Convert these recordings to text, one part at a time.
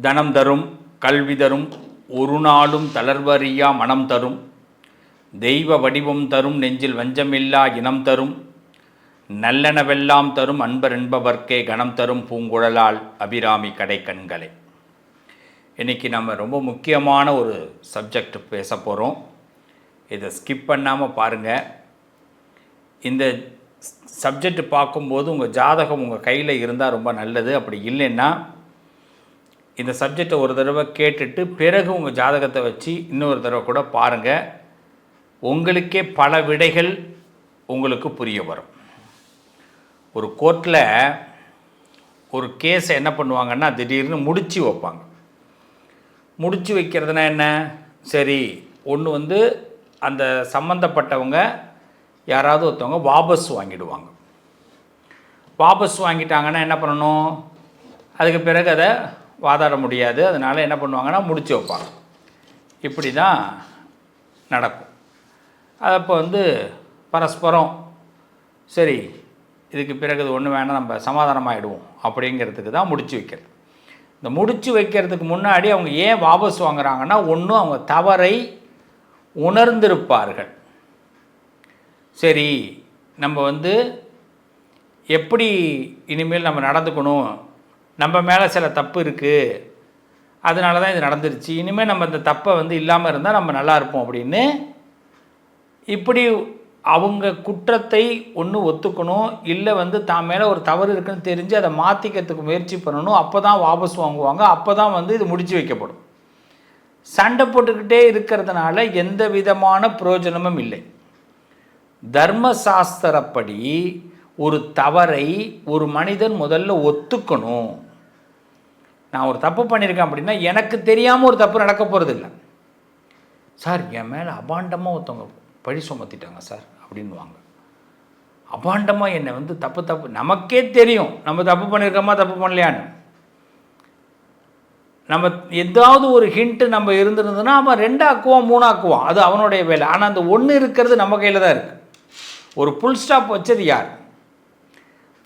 தனம் தரும் கல்வி தரும் ஒரு நாளும் தளர்வறியா மனம் தரும் தெய்வ வடிவம் தரும் நெஞ்சில் வஞ்சமில்லா இனம் தரும் நல்லனவெல்லாம் தரும் அன்பர் என்பவர்க்கே கணம் தரும் பூங்குழலால் அபிராமி கடை கண்களை. இன்றைக்கி நம்ம ரொம்ப முக்கியமான ஒரு சப்ஜெக்ட் பேச போகிறோம். இதை ஸ்கிப் பண்ணாமல் பாருங்கள். இந்த சப்ஜெக்ட் பார்க்கும்போது உங்கள் ஜாதகம் உங்கள் கையில் இருந்தால் ரொம்ப நல்லது. அப்படி இல்லைன்னா இந்த சப்ஜெக்டை ஒரு தடவை கேட்டுட்டு பிறகு உங்கள் ஜாதகத்தை வச்சு இன்னொரு தடவை கூட பாருங்கள். உங்களுக்கே பல விடைகள் உங்களுக்கு புரிய வரும். ஒரு கோர்ட்டில் ஒரு கேஸை என்ன பண்ணுவாங்கன்னா திடீர்னு முடிச்சு வைப்பாங்க. முடிச்சு வைக்கிறதுனா என்ன? சரி, ஒன்று அந்த சம்மந்தப்பட்டவங்க யாராவது ஒருத்தவங்க வாபஸ் வாங்கிடுவாங்க. வாபஸ் வாங்கிட்டாங்கன்னா என்ன பண்ணணும்? அதுக்கு பிறகு அதை வாதாட முடியாது. அதனால் என்ன பண்ணுவாங்கன்னா முடிச்சு வைப்பாங்க. இப்படி தான் நடக்கும். அப்போ பரஸ்பரம் சரி இதுக்கு பிறகு இது ஒன்று வேணால் நம்ம சமாதானமாகிடுவோம் அப்படிங்கிறதுக்கு தான் முடிச்சு வைக்கிறது. இந்த முடிச்சு வைக்கிறதுக்கு முன்னாடி அவங்க ஏன் வாபஸ் வாங்குறாங்கன்னா, ஒன்று அவங்க தவறை உணர்ந்திருப்பார்கள். சரி, நம்ம எப்படி இனிமேல் நம்ம நடந்துக்கணும், நம்ம மேலே சில தப்பு இருக்குது, அதனால தான் இது நடந்துருச்சு, இனிமேல் நம்ம இந்த தப்பை இல்லாமல் இருந்தால் நம்ம நல்லா இருப்போம் அப்படின்னு இப்படி அவங்க குற்றத்தை ஒன்று ஒத்துக்கணும். இல்லை தான் மேலே ஒரு தவறு இருக்குன்னு தெரிஞ்சு அதை மாற்றிக்கிறதுக்கு முயற்சி பண்ணணும். அப்போ தான் வாபஸ் வாங்குவாங்க. அப்போ தான் இது முடிச்சு வைக்கப்படும். சண்டை போட்டுக்கிட்டே இருக்கிறதுனால எந்த விதமான பிரயோஜனமும் இல்லை. தர்மசாஸ்திரப்படி ஒரு தவறை ஒரு மனிதன் முதல்ல ஒத்துக்கணும். நான் ஒரு தப்பு பண்ணியிருக்கேன் அப்படின்னா எனக்கு தெரியாமல் ஒரு தப்பு நடக்க போகிறதில்ல. சார், என் மேலே அபாண்டமாக ஒருத்தவங்க பழி சுமத்திட்டாங்க சார் அப்படின்வாங்க. அபாண்டமாக என்னை தப்பு நமக்கே தெரியும் நம்ம தப்பு பண்ணியிருக்கோமா தப்பு பண்ணலையான்னு. நம்ம ஏதாவது ஒரு ஹிண்ட்டு நம்ம இருந்திருந்ததுன்னா அவன் 2 ஆக்குவான் 3 ஆக்குவான், அது அவனுடைய வேலை. ஆனால் அந்த ஒன்று இருக்கிறது நம்ம கையில் தான் இருக்குது. ஒரு ஃபுல் ஸ்டாப் வச்சது யார்?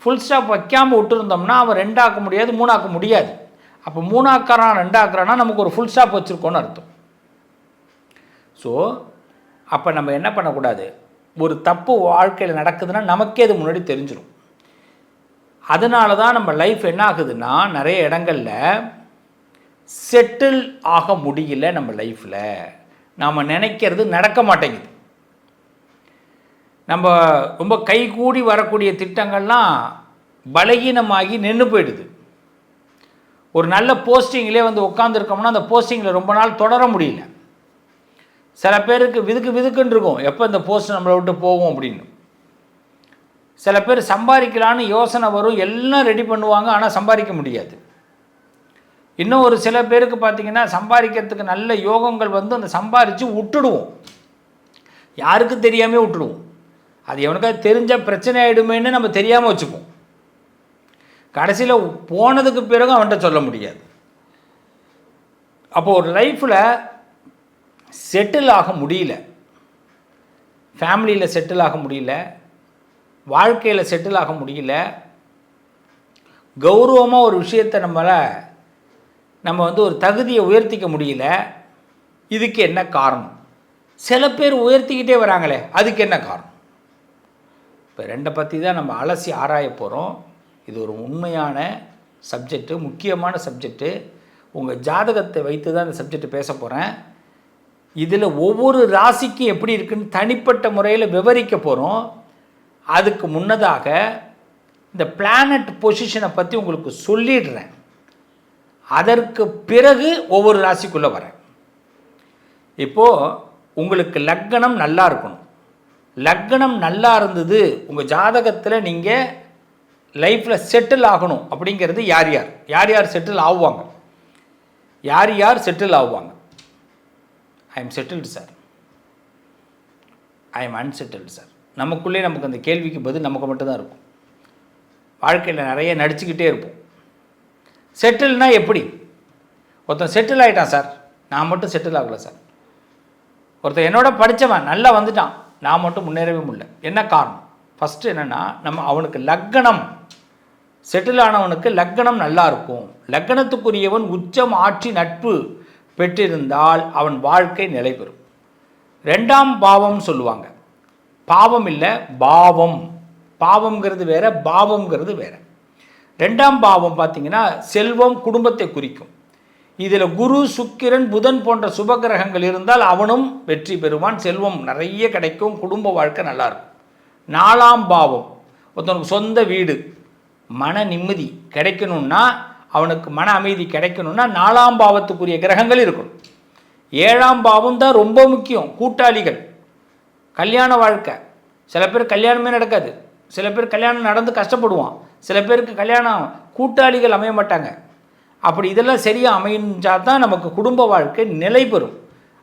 ஃபுல் ஸ்டாப் வைக்காமல் விட்டுருந்தோம்னா அவன் 2 ஆக்க முடியாது 3 ஆக்க முடியாது. அப்போ 3 ஆக்குறான் 2 ஆக்குறான்னா நமக்கு ஒரு ஃபுல் ஸ்டாப் வச்சுருக்கோன்னு அர்த்தம். ஸோ அப்போ நம்ம என்ன பண்ணக்கூடாது? ஒரு தப்பு வாழ்க்கையில் நடக்குதுன்னா நமக்கே அது முன்னாடி தெரிஞ்சிடும். அதனால தான் நம்ம லைஃப் என்ன ஆகுதுன்னா நிறைய இடங்களில் செட்டில் ஆக முடியல. நம்ம லைஃப்பில் நாம் நினைக்கிறது நடக்க மாட்டேங்குது. நம்ம ரொம்ப கைகூடி வரக்கூடிய திட்டங்கள்லாம் பலகீனமாகி நின்று போயிடுது. ஒரு நல்ல போஸ்டிங்கிலே உட்காந்துருக்கோம்னா அந்த போஸ்டிங்கில் ரொம்ப நாள் தொடர முடியல. சில பேருக்கு விதுக்குன்னு இருக்கும், எப்போ இந்த போஸ்ட் நம்மளை விட்டு போகும் அப்படின்னு. சில பேர் சம்பாதிக்கலான்னு யோசனை வரும், எல்லாம் ரெடி பண்ணுவாங்க, ஆனால் சம்பாதிக்க முடியாது. இன்னும் ஒரு சில பேருக்கு பார்த்திங்கன்னா சம்பாதிக்கிறதுக்கு நல்ல யோகங்கள் அந்த சம்பாதிச்சு விட்டுடுவோம், யாருக்கும் தெரியாமல் விட்டுடுவோம். அது எவனுக்காக தெரிஞ்சால் பிரச்சனை ஆகிடுமேன்னு நம்ம தெரியாமல் வச்சுப்போம். கடைசியில் போனதுக்கு பிறகு அவன்கிட்ட சொல்ல முடியாது. அப்போது ஒரு லைஃப்பில் செட்டில் ஆக முடியல, ஃபேமிலியில் செட்டில் ஆக முடியல, வாழ்க்கையில் செட்டில் ஆக முடியல, கௌரவமாக ஒரு விஷயத்தை நம்ம ஒரு தகுதியை உயர்த்திக்க முடியல. இதுக்கு என்ன காரணம்? சில பேர் உயர்த்திக்கிட்டே வராங்களே, அதுக்கு என்ன காரணம்? இப்போ 2 பற்றி தான் நம்ம அலசி ஆராய போகிறோம். இது ஒரு உண்மையான சப்ஜெக்டு, முக்கியமான சப்ஜெக்டு. உங்கள் ஜாதகத்தை வைத்து தான் இந்த சப்ஜெக்ட் பேச போகிறேன். இதில் ஒவ்வொரு ராசிக்கும் எப்படி இருக்குன்னு தனிப்பட்ட முறையில் விவரிக்க போகிறோம். அதுக்கு முன்னதாக இந்த பிளானட் பொசிஷனை பற்றி உங்களுக்கு சொல்லிடுறேன். அதற்கு பிறகு ஒவ்வொரு ராசிக்குள்ளே வரேன். இப்போது உங்களுக்கு லக்னம் நல்லா இருக்கணும். லக்னம் நல்லா இருந்தது, உங்கள் ஜாதகத்தில் நீங்கள் லைஃப்பில் செட்டில் ஆகணும் அப்படிங்கிறது யார் யார் செட்டில் ஆகுவாங்க? யார் செட்டில் ஆகுவாங்க? I am settled sir, I am unsettled sir. நமக்குள்ளே நமக்கு அந்த கேள்விக்கு பதில் நமக்கு மட்டும்தான் இருக்கும். வாழ்க்கையில் நிறைய நடிச்சுக்கிட்டே இருப்போம். செட்டில்னால் எப்படி? ஒருத்தன் செட்டில் ஆகிட்டான் சார், நான் மட்டும் செட்டில் ஆகலை சார். ஒருத்தன் என்னோட படித்தவன் நல்லா வந்துட்டான், நான் மட்டும் முன்னேறவே முடியல. என்ன காரணம்? ஃபஸ்ட்டு என்னென்னா அவனுக்கு லக்னம் செட்டில் ஆனவனுக்கு லக்னம் நல்லா இருக்கும். லக்னத்துக்குரியவன் உச்சம் ஆட்சி நட்பு பெற்றிருந்தால் அவன் வாழ்க்கை நிலை பெறும். 2ஆம் பாவம் சொல்லுவாங்க. பாவம் இல்லை, பாவம். பாவம்ங்கிறது வேற, பாவம்ங்கிறது வேற. 2ஆம் பாவம் பார்த்தீங்கன்னா செல்வம், குடும்பத்தை குறிக்கும். இதில் குரு, சுக்கிரன், புதன் போன்ற சுபகிரகங்கள் இருந்தால் அவனும் வெற்றி பெறுவான், செல்வம் நிறைய கிடைக்கும், குடும்ப வாழ்க்கை நல்லாயிருக்கும். 4ஆம் பாவம் ஒருத்தனுக்கு சொந்த வீடு, மன நிம்மதி கிடைக்கணும்னா, அவனுக்கு மன அமைதி கிடைக்கணும்னா 4ஆம் பாவத்துக்குரிய கிரகங்கள் இருக்கணும். 7ஆம் பாவம் தான் ரொம்ப முக்கியம். கூட்டாளிகள், கல்யாண வாழ்க்கை. சில பேர் கல்யாணமே நடக்காது, சில பேர் கல்யாணம் நடந்து கஷ்டப்படுவான், சில பேருக்கு கல்யாணம் கூட்டாளிகள் அமைய மாட்டாங்க. அப்படி இதெல்லாம் சரியாக அமைஞ்சால் தான் நமக்கு குடும்ப வாழ்க்கை நிலை பெறும்.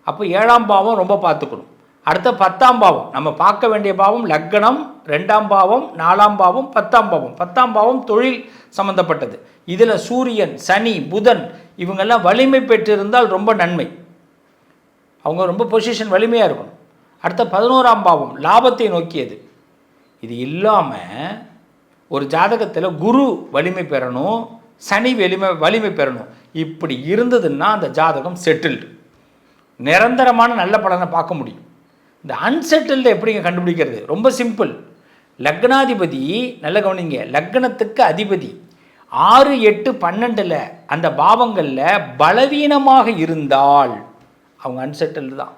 அப்போ 7ஆம் பாவம் ரொம்ப பார்த்துக்கணும். அடுத்த 10ஆம் பாவம் நம்ம பார்க்க வேண்டிய பாவம் லக்னம், 2ஆம் பாவம், 4ஆம் பாவம், 10ஆம் பாவம். 10ஆம் பாவம் தொழில் சம்பந்தப்பட்டது. இதில் சூரியன், சனி, புதன் இவங்கெல்லாம் வலிமை பெற்றிருந்தால் ரொம்ப நன்மை. அவங்க ரொம்ப பொசிஷன் வலிமையாக இருக்கணும். அடுத்த 11ஆம் பாவம் லாபத்தை நோக்கியது. இது இல்லாமல் ஒரு ஜாதகத்தில் குரு வலிமை பெறணும், சனி வலிமை பெறணும். இப்படி இருந்ததுன்னா அந்த ஜாதகம் செட்டில்டு, நிரந்தரமான நல்ல பலனை பார்க்க முடியும். இந்த அன்செட்டில்டு எப்படிங்க கண்டுபிடிக்கிறது? ரொம்ப சிம்பிள். லக்னாதிபதி, நல்ல கவனிங்க, லக்னத்துக்கு அதிபதி 6, 8, 12 அந்த பாவங்களில் பலவீனமாக இருந்தால் அவங்க அன்செட்டில்டு தான்.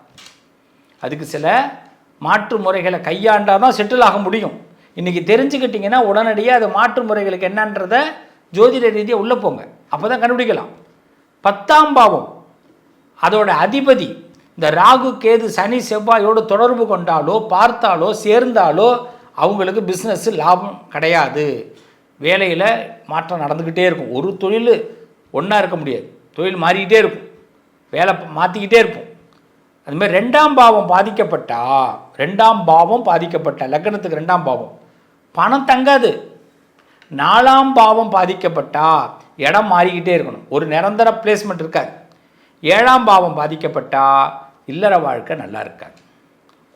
அதுக்கு சில மாற்று முறைகளை கையாண்டால் தான் செட்டில் ஆக முடியும். இன்றைக்கி தெரிஞ்சுக்கிட்டிங்கன்னா உடனடியாக அது மாற்று முறைகளுக்கு என்னன்றதை ஜோதிட ரீதியாக உள்ளே போங்க, அப்போ தான் கண்டுபிடிக்கலாம். 10ஆம் பாவம் அதோட அதிபதி இந்த ராகு, கேது, சனி, செவ்வாயோடு தொடர்பு கொண்டாலோ பார்த்தாலோ சேர்ந்தாலோ அவங்களுக்கு பிஸ்னஸ் லாபம் கிடையாது. வேலையில் மாற்றம் நடந்துக்கிட்டே இருக்கும். ஒரு தொழில் ஒன்றா இருக்க முடியாது, தொழில் மாறிக்கிட்டே இருக்கும், வேலை மாற்றிக்கிட்டே இருக்கும். அதுமாதிரி 2ஆம் பாவம் பாதிக்கப்பட்டா, 2ஆம் பாவம் பாதிக்கப்பட்ட லக்னத்துக்கு 2ஆம் பாவம் பணம் தங்காது. 4ஆம் பாவம் பாதிக்கப்பட்டா இடம் மாறிக்கிட்டே இருக்கணும், ஒரு நிரந்தர பிளேஸ்மெண்ட் இருக்காது. 7ஆம் பாவம் பாதிக்கப்பட்டா இல்லற வாழ்க்கை நல்லா இருக்காது,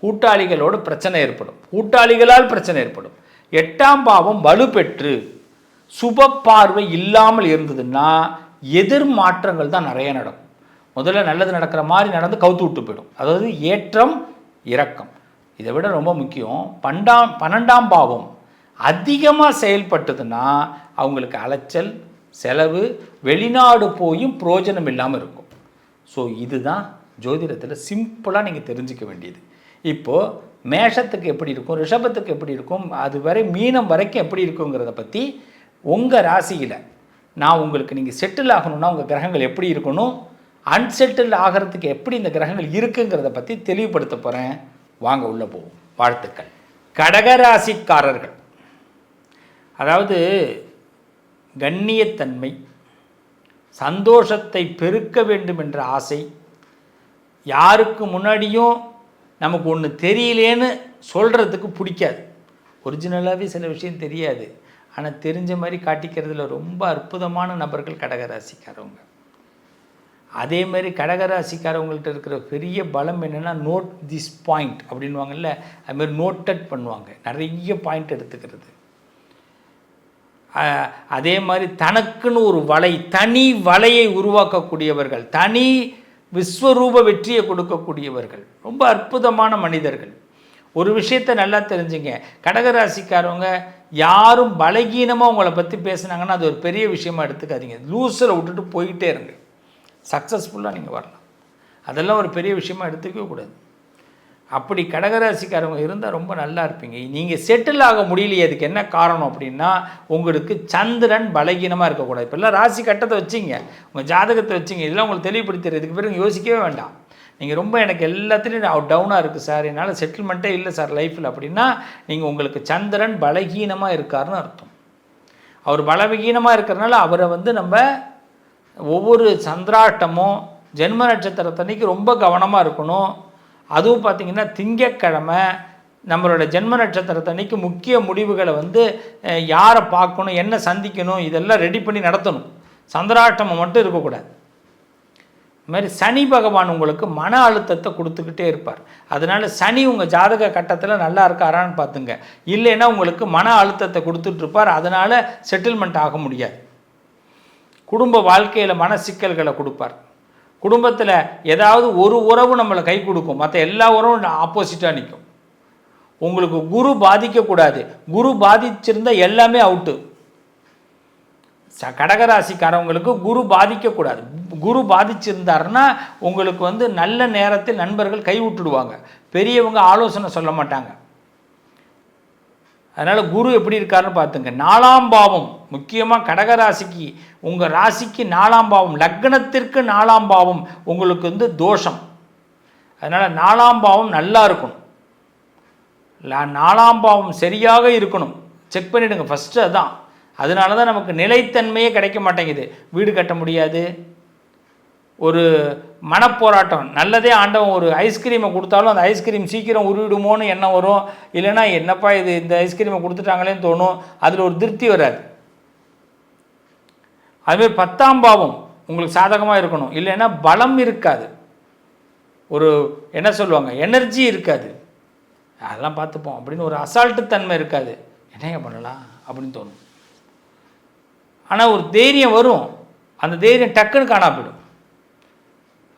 கூட்டாளிகளோடு பிரச்சனை ஏற்படும், கூட்டாளிகளால் பிரச்சனை ஏற்படும். 8ஆம் பாவம் வலுப்பெற்று சுப பார்வை இல்லாமல் இருந்ததுன்னா எதிர் மாற்றங்கள் தான் நிறைய நடக்கும். முதல்ல நல்லது நடக்கிற மாதிரி நடந்து கவுத்து விட்டு போயிடும். அதாவது ஏற்றம் இறக்கம். இதை விட ரொம்ப முக்கியம் 12ஆம் பாவம் அதிகமாக செயல்பட்டதுன்னா அவங்களுக்கு அலைச்சல், செலவு, வெளிநாடு போயும் பிரயோஜனம் இல்லாமல் இருக்கும். ஸோ இதுதான் ஜோதிடத்தில் சிம்பிளாக நீங்கள் தெரிஞ்சிக்க வேண்டியது. இப்போது மேஷத்துக்கு எப்படி இருக்கும், ரிஷபத்துக்கு எப்படி இருக்கும், அது வரை மீனம் வரைக்கும் எப்படி இருக்குங்கிறத பற்றி உங்கள் ராசியில் நான் உங்களுக்கு நீங்கள் செட்டில் ஆகணும்னா உங்கள் கிரகங்கள் எப்படி இருக்கணும், அன்செட்டில் ஆகிறதுக்கு எப்படி இந்த கிரகங்கள் இருக்குங்கிறத பற்றி தெளிவுபடுத்த போகிறேன். வாங்க உள்ளே போவோம். வாழ்த்துக்கள். கடகராசிக்காரர்கள், அதாவது கண்ணியத்தன்மை, சந்தோஷத்தை பெருக்க வேண்டும் என்ற ஆசை, யாருக்கு முன்னாடியும் நமக்கு ஒன்று தெரியலேன்னு சொல்கிறதுக்கு பிடிக்காது. ஒரிஜினலாகவே சில விஷயம் தெரியாது, ஆனால் தெரிஞ்ச மாதிரி காட்டிக்கிறதுல ரொம்ப அற்புதமான நபர்கள் கடகராசிக்காரவங்க. அதே மாதிரி கடகராசிக்காரவங்கள்ட்ட இருக்கிற பெரிய பலம் என்னென்னா நோட் திஸ் பாயிண்ட் அப்படின்வாங்கல்ல, அதுமாதிரி நோட்டட் பண்ணுவாங்க, நிறைய பாயிண்ட் எடுத்துக்கிறது. அதே மாதிரி தனக்குன்னு ஒரு வலை, தனி வலையை உருவாக்கக்கூடியவர்கள், தனி விஸ்வரூப வெற்றியை கொடுக்கக்கூடியவர்கள், ரொம்ப அற்புதமான மனிதர்கள். ஒரு விஷயத்தை நல்லா தெரிஞ்சுங்க, கடகராசிக்காரவங்க யாரும் பலகீனமாக உங்களை பற்றி பேசுனாங்கன்னா அது ஒரு பெரிய விஷயமா எடுத்துக்காதீங்க. லூஸில் விட்டுட்டு போய்கிட்டே இருங்க, சக்ஸஸ்ஃபுல்லாக நீங்கள் வரலாம். அதெல்லாம் ஒரு பெரிய விஷயமா எடுத்துக்கவே கூடாது. அப்படி கடகராசிக்காரவங்க இருந்தால் ரொம்ப நல்லா இருப்பீங்க. நீங்கள் செட்டில் ஆக முடியலையே, அதுக்கு என்ன காரணம் அப்படின்னா உங்களுக்கு சந்திரன் பலகீனமாக இருக்கக்கூடாது. இப்போல்லாம் ராசி கட்டத்தை வச்சிங்க, உங்கள் ஜாதகத்தை வச்சிங்க, இதெல்லாம் உங்களுக்கு தெளிவுபடுத்துறது. இதுக்கு பிறகு யோசிக்கவே வேண்டாம். நீங்கள் ரொம்ப எனக்கு எல்லாத்துலேயும் டவுனாக இருக்குது சார், என்னால் செட்டில்மெண்ட்டே இல்லை சார் லைஃப்பில் அப்படின்னா நீங்கள் உங்களுக்கு சந்திரன் பலகீனமாக இருக்காருன்னு அர்த்தம். அவர் பலவீனமாக இருக்கிறனால அவரை நம்ம ஒவ்வொரு சந்திராட்டமும் ஜென்ம நட்சத்திரத்தன்னைக்கு ரொம்ப கவனமாக இருக்கணும். அதுவும் பார்த்திங்கன்னா திங்கக்கிழமை நம்மளோட ஜென்ம நட்சத்திரத்தன்னைக்கு முக்கிய முடிவுகளை யாரை பார்க்கணும், என்ன சந்திக்கணும், இதெல்லாம் ரெடி பண்ணி நடத்தணும். சந்திராட்டமாக மட்டும் இருக்கக்கூடாது. இது மாதிரி சனி பகவான் உங்களுக்கு மன அழுத்தத்தை கொடுத்துக்கிட்டே இருப்பார். அதனால் சனி உங்கள் ஜாதக கட்டத்தில் நல்லா இருக்காரான்னு பார்த்துங்க. இல்லைன்னா உங்களுக்கு மன அழுத்தத்தை கொடுத்துட்ருப்பார். அதனால் செட்டில்மெண்ட் ஆக முடியாது. குடும்ப வாழ்க்கையில் மன சிக்கல்களை கொடுப்பார். குடும்பத்தில் ஏதாவது ஒரு உறவு நம்மளை கை கொடுக்கும், மற்ற எல்லா உறவும் ஆப்போசிட்டாக நிற்கும். உங்களுக்கு குரு பாதிக்கக்கூடாது. குரு பாதிச்சிருந்தால் எல்லாமே அவுட்டு. கடகராசிக்காரவங்களுக்கு குரு பாதிக்கக்கூடாது. குரு பாதிச்சிருந்தாருன்னா உங்களுக்கு நல்ல நேரத்தில் நண்பர்கள் கை விட்டுடுவாங்க, பெரியவங்க ஆலோசனை சொல்ல மாட்டாங்க. அதனால் குரு எப்படி இருக்காருன்னு பார்த்துங்க. 4ஆம் பாவம் முக்கியமாக கடகராசிக்கு, உங்கள் ராசிக்கு 4ஆம் பாவம், லக்னத்திற்கு 4ஆம் பாவம் உங்களுக்கு தோஷம். அதனால் 4ஆம் பாவம் நல்லா இருக்கணும். 4ஆம் பாவம் சரியாக இருக்கணும். செக் பண்ணிவிடுங்க ஃபஸ்ட்டு. அதுதான். அதனால தான் நமக்கு நிலைத்தன்மையே கிடைக்க மாட்டேங்குது. வீடு கட்ட முடியாது, ஒரு மனப்போராட்டம். நல்லதே ஆண்டவன் ஒரு ஐஸ்கிரீமை கொடுத்தாலும் அந்த ஐஸ்கிரீம் சீக்கிரம் உருவிடுமோன்னு எண்ணம் வரும். இல்லைனா என்னப்பா இது இந்த ஐஸ்கிரீமை கொடுத்துட்டாங்களேன்னு தோணும். அதில் ஒரு திருப்தி வராது. அதுமாதிரி 10ஆம் பாவம் உங்களுக்கு சாதகமாக இருக்கணும். இல்லைன்னா பலம் இருக்காது, ஒரு என்ன சொல்லுவாங்க, எனர்ஜி இருக்காது. அதெல்லாம் பார்த்துப்போம் அப்படின்னு ஒரு அசால்ட்டு தன்மை இருக்காது. என்னையா பண்ணலாம் அப்படின்னு தோணும். ஆனால் ஒரு தைரியம் வரும். அந்த தைரியம் டக்குன்னு காணா போயிடும்.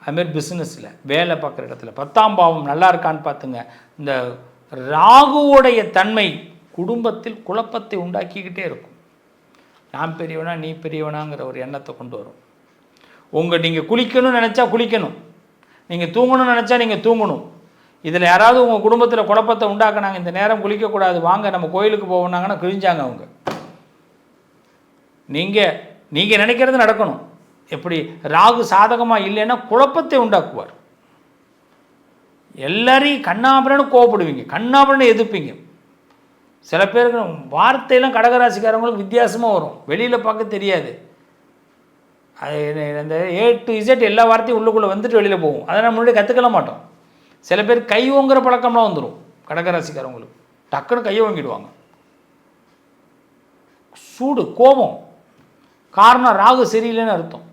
அதுமாரி பிஸ்னஸில் வேலை பார்க்குற இடத்துல 10ஆம் பாவம் நல்லா இருக்கான்னு பார்த்துங்க. இந்த ராகுவோடைய தன்மை குடும்பத்தில் குழப்பத்தை உண்டாக்கிக்கிட்டே இருக்கும். நான் பெரியவனா நீ பெரியவனாங்கிற ஒரு எண்ணத்தை கொண்டு வரும். நீங்கள் குளிக்கணும்னு நினச்சா குளிக்கணும், நீங்கள் தூங்கணும்னு நினச்சா நீங்கள் தூங்கணும். இதில் யாராவது உங்கள் குடும்பத்தில் குழப்பத்தை உண்டாக்குனாங்க, இந்த நேரம் குளிக்கக்கூடாது வாங்க நம்ம கோயிலுக்கு போவோம்னாங்கன்னா கிழிஞ்சாங்க அவங்க. நீங்கள் நினைக்கிறது நடக்கணும். எப்படி ராகு சாதகமாக இல்லைன்னா குழப்பத்தை உண்டாக்குவார். எல்லாரையும் கண்ணாபுரன்னு கோவப்படுவீங்க, கண்ணாபுரன்னு எதிர்ப்பீங்க. சில பேருக்கு வார்த்தையெல்லாம் கடகராசிக்காரவங்களுக்கு வித்தியாசமாக வரும், வெளியில் பார்க்க தெரியாது. அது இந்த A to Z எல்லா வார்த்தையும் உள்ளுக்குள்ளே வந்துட்டு வெளியில் போகும். அதை நம்ம முன்னாடி கற்றுக்கல மாட்டோம். சில பேர் கை ஓங்குற பழக்கம்லாம் வந்துடும் கடகராசிக்காரவங்களுக்கு. டக்குன்னு கையை வாங்கிடுவாங்க. சூடு, கோபம். காரணம் ராகு சரியில்லைன்னு அர்த்தம்.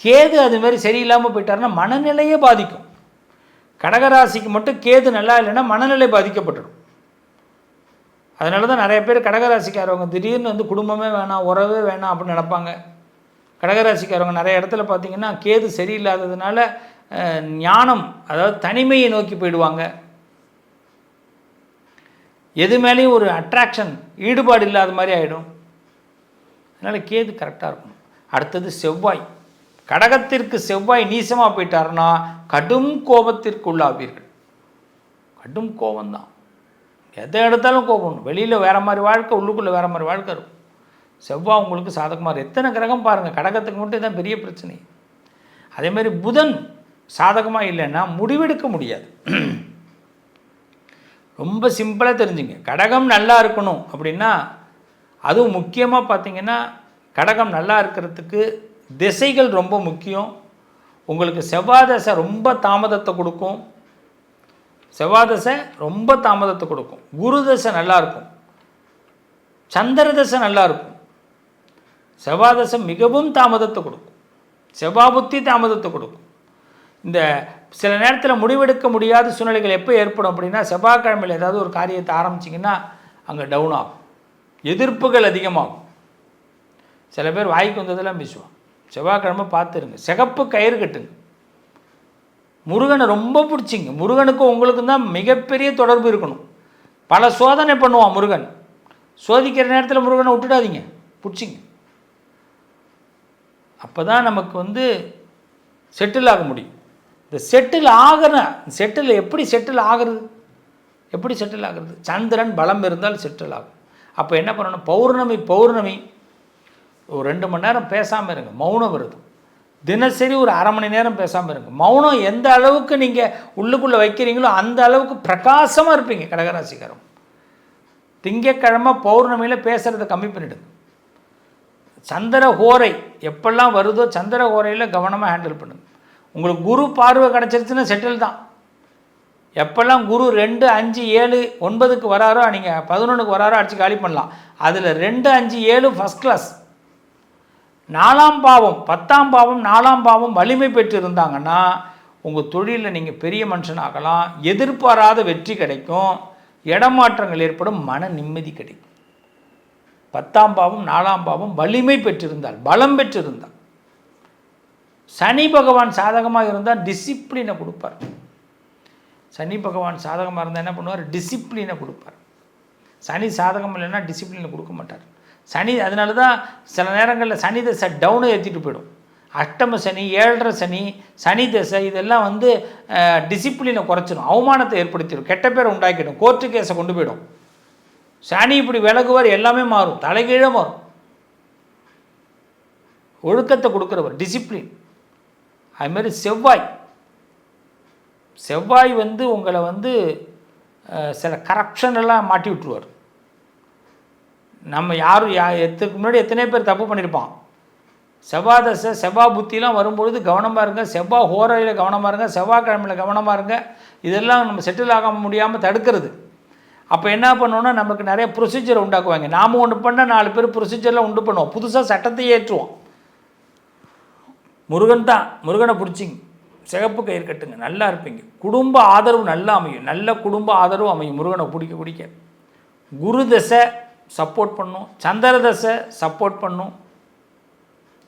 கேது அதுமாரி சரியில்லாமல் போயிட்டாருன்னா மனநிலையே பாதிக்கும். கடகராசிக்கு மட்டும் கேது நல்லா இல்லைன்னா மனநிலை பாதிக்கப்பட்டுடும். அதனால தான் நிறைய பேர் கடகராசிக்காரவங்க திடீர்னு குடும்பமே வேணாம், உறவே வேணாம் அப்படின்னு நினைப்பாங்க. கடகராசிக்காரவங்க நிறைய இடத்துல பார்த்திங்கன்னா கேது சரியில்லாததுனால ஞானம், அதாவது தனிமையை நோக்கி போயிடுவாங்க. எது மேலேயும் ஒரு அட்ராக்ஷன், ஈடுபாடு இல்லாத மாதிரி ஆகிடும். அதனால் கேது கரெக்டாக இருக்கணும். அடுத்தது செவ்வாய். கடகத்திற்கு செவ்வாய் நீசமாக போயிட்டாருன்னா கடும் கோபத்திற்கு உள்ளாவீர்கள். கடும் கோபம்தான், எதை எடுத்தாலும் கோபம். வெளியில் வேறு மாதிரி வாழ்க்கை, உள்ளுக்குள்ளே வேறு மாதிரி வாழ்க்கை இருக்கும். செவ்வாய் உங்களுக்கு சாதகமாக இருக்கும். எத்தனை கிரகம் பாருங்கள், கடகத்துக்கு மட்டும் இதுதான் பெரிய பிரச்சனை. அதேமாதிரி புதன் சாதகமாக இல்லைன்னா முடிவெடுக்க முடியாது. ரொம்ப சிம்பிளாக தெரிஞ்சுங்க. கடகம் நல்லா இருக்கணும் அப்படின்னா, அதுவும் முக்கியமாக பார்த்திங்கன்னா கடகம் நல்லா இருக்கிறதுக்கு திசைகள் ரொம்ப முக்கியம். உங்களுக்கு செவ்வாய் தசை ரொம்ப தாமதத்தை கொடுக்கும். செவ்வாய் தசை ரொம்ப தாமதத்தை கொடுக்கும். குரு தசை நல்லாயிருக்கும், சந்திர தசை நல்லாயிருக்கும். செவ்வாய் தசை மிகவும் தாமதத்தை கொடுக்கும், செவ்வாய் புத்தி தாமதத்தை கொடுக்கும். இந்த சில நேரத்தில் முடிவெடுக்க முடியாத சூழ்நிலைகள் எப்போ ஏற்படும் அப்படின்னா, செவ்வாய்க்கிழமையில் ஏதாவது ஒரு காரியத்தை ஆரம்பிச்சிங்கன்னா அங்கே டவுன் ஆகும், எதிர்ப்புகள் அதிகமாகும். சில பேர் வாய்க்கு வந்ததெல்லாம் பேசுவான். செவ்வாய்க்கிழமை பார்த்துருங்க, சிகப்பு கயிறு கட்டுங்க. முருகனை ரொம்ப பிடிச்சிங்க. முருகனுக்கும் உங்களுக்கும் தான் மிகப்பெரிய தொடர்பு இருக்கணும். பல சோதனை பண்ணுவான் முருகன். சோதிக்கிற நேரத்தில் முருகனை விட்டுடாதீங்க, பிடிச்சிங்க. அப்போ தான் நமக்கு செட்டில் ஆக முடியும். இந்த செட்டில் எப்படி செட்டில் ஆகிறது? எப்படி செட்டில் ஆகிறது? சந்திரன் பலம் இருந்தால் செட்டில் ஆகும். அப்போ என்ன பண்ணணும்? பௌர்ணமி ஒரு 2 மணி நேரம் பேசாமல் இருங்க, மௌனம் வருது. தினசரி ஒரு அரை மணி நேரம் பேசாமல் இருங்க. மௌனம் எந்த அளவுக்கு நீங்கள் உள்ளுக்குள்ளே வைக்கிறீங்களோ அந்த அளவுக்கு பிரகாசமாக இருப்பீங்க கடகராசிக்காரம். திங்கக்கிழமை பௌர்ணமியில் பேசுகிறத கம்மி பண்ணிவிடுங்க. சந்திரஹோரை எப்பெல்லாம் வருதோ சந்திரஹோரையில் கவனமாக ஹேண்டில் பண்ணுங்க. உங்களுக்கு குரு பார்வை கிடச்சிருச்சுன்னா செட்டில் தான். எப்பெல்லாம் குரு 2, 5, 7, 9க்கு வராரோ, நீங்கள் 11க்கு வராரோ அடித்து காலி பண்ணலாம். அதில் 2, 5, 7 ஃபஸ்ட் கிளாஸ். 4ஆம் பாவம் 10ஆம் பாவம் 4ஆம் பாவம் வலிமை பெற்று இருந்தாங்கன்னா உங்கள் தொழிலில் நீங்கள் பெரிய மனுஷனாகலாம், எதிர்பாராத வெற்றி கிடைக்கும், இடமாற்றங்கள் ஏற்படும், மன நிம்மதி கிடைக்கும். 10ஆம் பாவம் 4ஆம் பாவம் வலிமை பெற்றிருந்தால், பலம் பெற்றிருந்தால். சனி பகவான் சாதகமாக இருந்தால் டிசிப்ளினை கொடுப்பார். சனி பகவான் சாதகமாக இருந்தால் என்ன பண்ணுவார்? டிசிப்ளினை கொடுப்பார். சனி சாதகம் இல்லைன்னா டிசிப்ளினை கொடுக்க மாட்டார். சனி அதனால தான் சில நேரங்களில் சனி தசை டவுனை ஏற்றிட்டு போயிடும். அஷ்டம சனி, 7.5 சனி, சனி தசை இதெல்லாம் வந்து டிசிப்ளினை குறைச்சிடும், அவமானத்தை ஏற்படுத்திடும், கெட்ட பேரை உண்டாக்கிடும், கோர்ட்டு கேஸை கொண்டு போயிடும். சனி இப்படி விலகுவார், எல்லாமே மாறும், தலைகீழே மாறும். ஒழுக்கத்தை கொடுக்குறவர், டிசிப்ளின். அதுமாரி செவ்வாய் வந்து உங்களை வந்து சில கரப்ஷன் எல்லாம் மாட்டி விட்டுருவார். நம்ம யாரும் எத்துக்கு முன்னாடி எத்தனை பேர் தப்பு பண்ணியிருப்பான். செவ்வாய் தசை, செவ்வாய் புத்திலாம் வரும்பொழுது கவனமாக இருங்க. செவ்வாய் ஹோரையில் கவனமாக இருங்க, செவ்வாய்க்கிழமையில் கவனமாக இருங்க. இதெல்லாம் நம்ம செட்டில் ஆக முடியாமல் தடுக்கிறது. அப்போ என்ன பண்ணோன்னா நமக்கு நிறைய ப்ரொசீஜரை உண்டாக்குவாங்க. நாம் ஒன்று பண்ணால் 4 பேர் ப்ரொசீஜர்லாம் உண்டு பண்ணுவோம், புதுசாக சட்டத்தை ஏற்றுவோம். முருகன் தான், முருகனை பிடிச்சிங்க, சிகப்பு கயிறு கட்டுங்க, நல்லா இருப்பீங்க. குடும்ப ஆதரவு நல்லா அமையும், நல்ல குடும்ப ஆதரவு அமையும் முருகனை பிடிக்க. குரு தசை சப்போர்ட் பண்ணும், சந்திர தசை சப்போர்ட் பண்ணும்.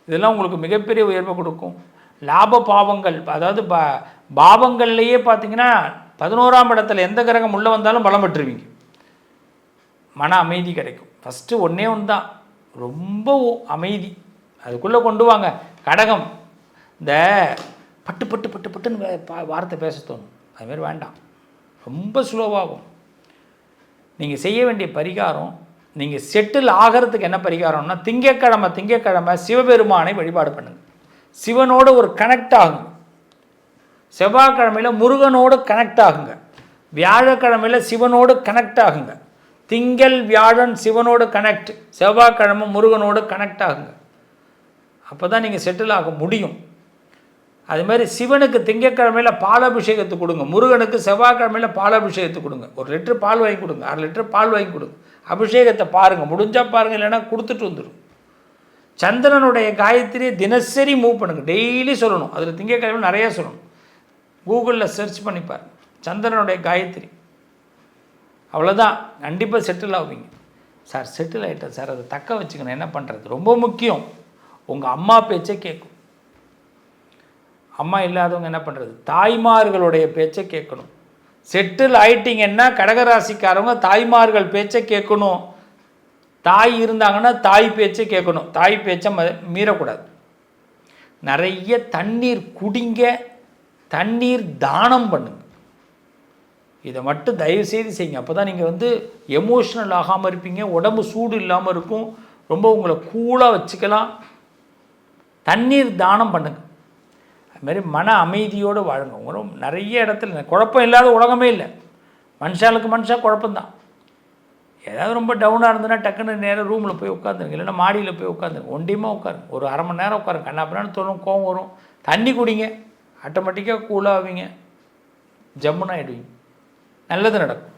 இதெல்லாம் உங்களுக்கு மிகப்பெரிய உயர்வை கொடுக்கும். லாப பாவங்கள், அதாவது பாவங்கள்லேயே பார்த்தீங்கன்னா 11ஆம் இடத்துல எந்த கிரகம் உள்ளே வந்தாலும் பலம் பெற்றுவீங்க. மன அமைதி கிடைக்கும். ஃபஸ்ட்டு ஒன்றே ஒன்று தான், ரொம்ப அமைதி, அதுக்குள்ளே கொண்டு வாங்க. கடகம் இந்த பட்டுன்னு வார்த்தை பேச தோணும், அதுமாரி வேண்டாம், ரொம்ப ஸ்லோவாகும். நீங்கள் செய்ய வேண்டிய பரிகாரம், நீங்கள் செட்டில் ஆகிறதுக்கு என்ன பரிகாரம்னா, திங்கக்கிழமை சிவபெருமானை வழிபாடு பண்ணுங்கள். சிவனோடு ஒரு கனெக்ட் ஆகுங்க. செவ்வாய்க்கிழமையில் முருகனோடு கனெக்ட் ஆகுங்க. வியாழக்கிழமையில் சிவனோடு கனெக்ட் ஆகுங்க. திங்கள் வியாழன் சிவனோடு கனெக்ட், செவ்வாய்க்கிழமை முருகனோடு கனெக்ட் ஆகுங்க. அப்போ தான் நீங்கள் செட்டில் ஆக முடியும். அதுமாதிரி சிவனுக்கு திங்கக்கிழமையில் பாலாபிஷேகத்தை கொடுங்க, முருகனுக்கு செவ்வாய்க்கிழமையில் பாலாபிஷேகத்தை கொடுங்க. 1 லிட்டர் பால் வாங்கி கொடுங்க, 1/2 லிட்டர் பால் வாங்கி கொடுங்க. அபிஷேகத்தை பாருங்கள், முடிஞ்சால் பாருங்கள், இல்லைன்னா கொடுத்துட்டு வந்துடும். சந்திரனுடைய காயத்ரியை தினசரி மூவ் பண்ணுங்கள், டெய்லி சொல்லணும். அதில் திங்கக்கிழமை நிறைய சொல்லணும். கூகுளில் சர்ச் பண்ணிப்பார் சந்திரனுடைய காயத்ரி, அவ்வளோதான். கண்டிப்பாக செட்டில் ஆகுவீங்க. சார் செட்டில் ஆகிட்டேன் சார், அதை தக்க வச்சுக்கணும், என்ன பண்ணுறது? ரொம்ப முக்கியம், உங்கள் அம்மா பேச்சை கேட்கும். அம்மா இல்லாதவங்க என்ன பண்ணுறது? தாய்மார்களுடைய பேச்சை கேட்கணும். செட்டில் ஆயிட்டிங்கன்னா கடகராசிக்காரவங்க தாய்மார்கள் பேச்சை கேட்கணும். தாய் இருந்தாங்கன்னா தாய் பேச்சை கேட்கணும், தாய் பேச்சை மீறக்கூடாது. நிறைய தண்ணீர் குடிங்க, தண்ணீர் தானம் பண்ணுங்க. இதை மட்டும் தயவுசெய்து செய்யுங்க. அப்போ தான் நீங்கள் வந்து எமோஷ்னல் ஆகாமல் இருப்பீங்க, உடம்பு சூடு இல்லாமல் இருக்கும், ரொம்ப உங்களை கூலாக வச்சுக்கலாம். தண்ணீர் தானம் பண்ணுங்க. அதுமாரி மன அமைதியோடு வாழுங்க. உங்களும் நிறைய இடத்துல குழப்பம் இல்லாத உலகமே இல்லை. மனுஷாளுக்கு மனுஷா குழப்பம்தான். ஏதாவது ரொம்ப டவுனாக இருந்ததுன்னா டக்குன்னு நேரம் ரூமில் போய் உட்காந்துருங்க, இல்லைன்னா மாடியில் போய் உட்காந்துருங்க, ஒண்டியமாக உட்காருங்க, ஒரு 1/2 மணி நேரம் உட்காருங்க. கண்ணாப்பினான்னு தோணும், கோவம் வரும், தண்ணி குடிங்க, ஆட்டோமேட்டிக்காக கூலாகுவீங்க, ஜம்முன்னு ஆகிடுவீங்க, நல்லது நடக்கும்.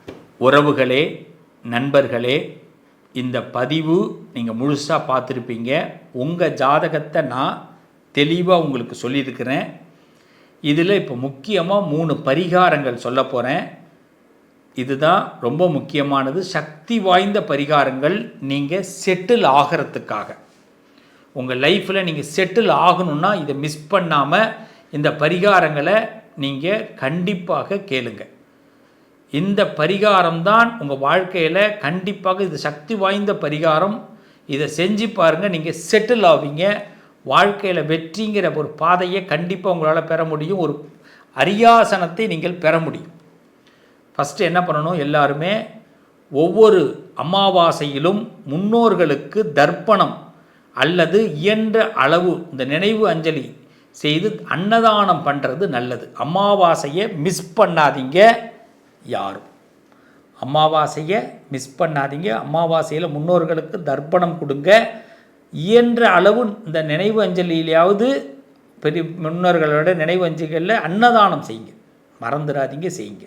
உறவுகளே, நண்பர்களே, இந்த பதிவு நீங்கள் முழுசாக பார்த்துருப்பீங்க. உங்கள் ஜாதகத்தை நான் தெளிவாக உங்களுக்கு சொல்லியிருக்கிறேன். இதில் இப்போ முக்கியமாக 3 பரிகாரங்கள் சொல்ல போகிறேன். இதுதான் ரொம்ப முக்கியமானது, சக்தி வாய்ந்த பரிகாரங்கள். நீங்கள் செட்டில் ஆகிறதுக்காக, உங்கள் லைஃப்பில் நீங்கள் செட்டில் ஆகணுன்னா இதை மிஸ் பண்ணாமல் இந்த பரிகாரங்களை நீங்கள் கண்டிப்பாக கேளுங்க. இந்த பரிகாரம்தான் உங்கள் வாழ்க்கையில் கண்டிப்பாக, இது சக்தி வாய்ந்த பரிகாரம். இதை செஞ்சு பாருங்கள், நீங்கள் செட்டில் ஆவீங்க. வாழ்க்கையில் வெற்றிங்கிற ஒரு பாதையை கண்டிப்பாக உங்களால் பெற முடியும். ஒரு அரியாசனத்தை நீங்கள் பெற முடியும். ஃபஸ்ட்டு என்ன பண்ணணும், எல்லாருமே ஒவ்வொரு அமாவாசையிலும் முன்னோர்களுக்கு தர்ப்பணம் அல்லது இயன்ற அளவு இந்த நினைவு அஞ்சலி செய்து அன்னதானம் பண்ணுறது நல்லது. அமாவாசையை மிஸ் பண்ணாதீங்க. யாரும் அமாவாசையை மிஸ் பண்ணாதீங்க. அமாவாசையில் முன்னோர்களுக்கு தர்ப்பணம் கொடுங்க. இயன்ற அளவு இந்த நினைவு அஞ்சலியிலாவது பெரிய முன்னோர்களோட நினைவு அஞ்சலிகளில் அன்னதானம் செய்யுங்க, மறந்துடாதீங்க, செய்யுங்க.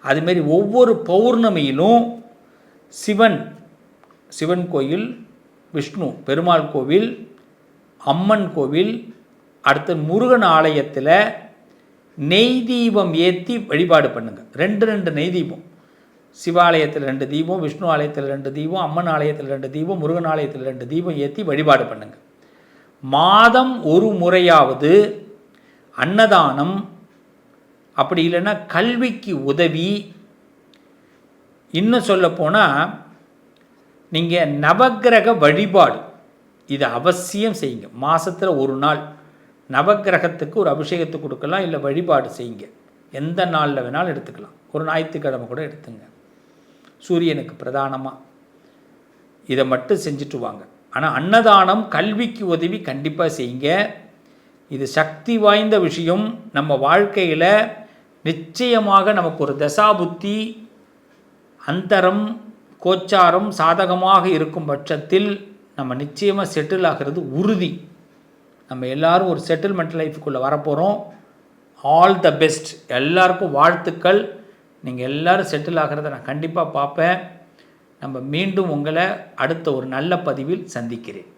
அதுமாரி ஒவ்வொரு பௌர்ணமியிலும் சிவன் கோயில், விஷ்ணு பெருமாள் கோவில், அம்மன் கோவில், அடுத்து முருகன் ஆலயத்தில் நெய் தீபம் ஏற்றி வழிபாடு பண்ணுங்கள். 2 நெய் தீபம், சிவாலயத்தில் 2 தீபம், விஷ்ணு ஆலயத்தில் 2 தீபம், அம்மன் ஆலயத்தில் 2 தீபம், முருகன் ஆலயத்தில் 2 தீபம் ஏற்றி வழிபாடு பண்ணுங்கள். மாதம் ஒரு முறையாவது அன்னதானம், அப்படி இல்லைன்னா கல்விக்கு உதவி, இன்னும் சொல்லப்போனால் நீங்கள் நவக்கிரக வழிபாடு இதை அவசியம் செய்யுங்க. மாதத்தில் ஒரு நாள் நவக்கிரகத்துக்கு ஒரு அபிஷேகத்தை கொடுக்கலாம், இல்லை வழிபாடு செய்யுங்க. எந்த நாளில் வேணாலும் எடுத்துக்கலாம். ஒரு ஞாயிற்றுக்கிழமை கூட எடுத்துங்க. சூரியனுக்கு பிரதானமாக இதை மட்டும் செஞ்சுட்டு வாங்க. ஆனால் அன்னதானம், கல்விக்கு உதவி கண்டிப்பாக செய்யுங்க. இது சக்தி வாய்ந்த விஷயம். நம்ம வாழ்க்கையில் நிச்சயமாக நமக்கு ஒரு தசாபுத்தி, அந்தரம், கோச்சாரம் சாதகமாக இருக்கும் பட்சத்தில் நம்ம நிச்சயமாக செட்டில் ஆகிறது உறுதி. நம்ம எல்லாரும் ஒரு செட்டில்மெண்ட் லைஃபுக்குள்ளே வரப்போகிறோம். All the best. எல்லாருக்கும் வாழ்த்துக்கள். நீங்கள் எல்லோரும் செட்டில் ஆகிறத நான் கண்டிப்பாக பார்ப்பேன். நம்ம மீண்டும் உங்களை அடுத்த ஒரு நல்ல பதிவில் சந்திக்கிறேன்.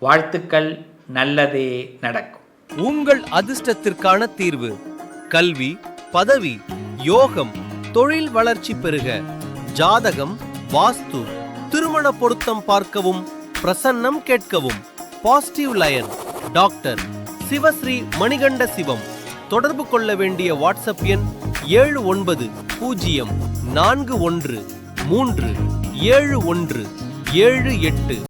வாழ்த்துக்கள். நல்லதே நடக்கும். உங்கள் அதிர்ஷ்டத்திற்கான தீர்வு: கல்வி, பதவி, யோகம், தொழில் வளர்ச்சி பெருக, ஜாதகம், வாஸ்து, திருமண பொருத்தம் பார்க்கவும், பிரசன்னம் கேட்கவும். Positive lion doctor Sivasri Manikanda Sivam. தொடர்பு கொள்ள வேண்டிய வாட்ஸ்அப் எண் 7904137178.